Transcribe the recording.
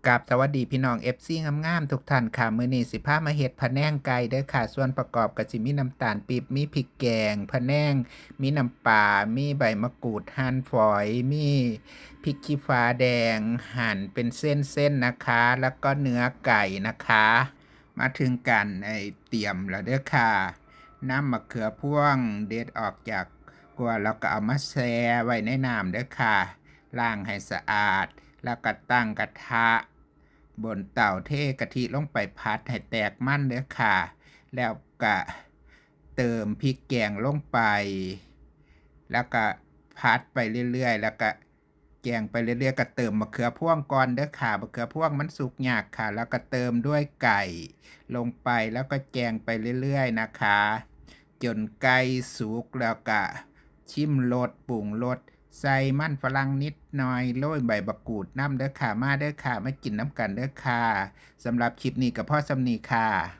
กับสวัสดีพี่น้อง FC งามๆทุกท่านค่ะมื้อนี้สิพามาเฮ็ดพะแนงไก่เด้อค่ะส่วนประกอบก็สิมีน้ำตาลปี๊บมีพริกแกงพะแนงมีน้ำปลามีใบมะกรูดหั่นฝอยมีพริกขี้ฟ้าแดงหั่นเป็นเส้นๆนะคะแล้วก็เนื้อไก่นะคะมาถึงกันเตรียมแล้วเด้อค่ะนำมะเขือพวงเด็ดออกจากกัวแล้วก็เอามาแช่ไว้ในน้ำเด้อค่ะล้างให้สะอาดแล้วก็ตั้งกระทะบนเตาเทกะทิลงไปผัดให้แตกมันเด้อค่ะแล้วก็เติมพริกแกงลงไปแล้วก็ผัดไปเรื่อยๆแล้วก็แกงไปเรื่อยๆก็เติมมะเขือพวงก่อนเด้อค่ะมะเขือพวงมันสุกยากค่ะแล้วก็เติมด้วยไก่ลงไปแล้วก็แกงไปเรื่อยๆนะคะจนไก่สุกแล้วก็ชิมรสปรุงรสใส่มันฝรั่งนิดหน่อยโรยใบบักกูดน้ำเด้อค่ะมาเด้อค่ะมากินน้ำกันเด้อค่ะสำหรับคลิปนี้ก็พอสำนีค่ะ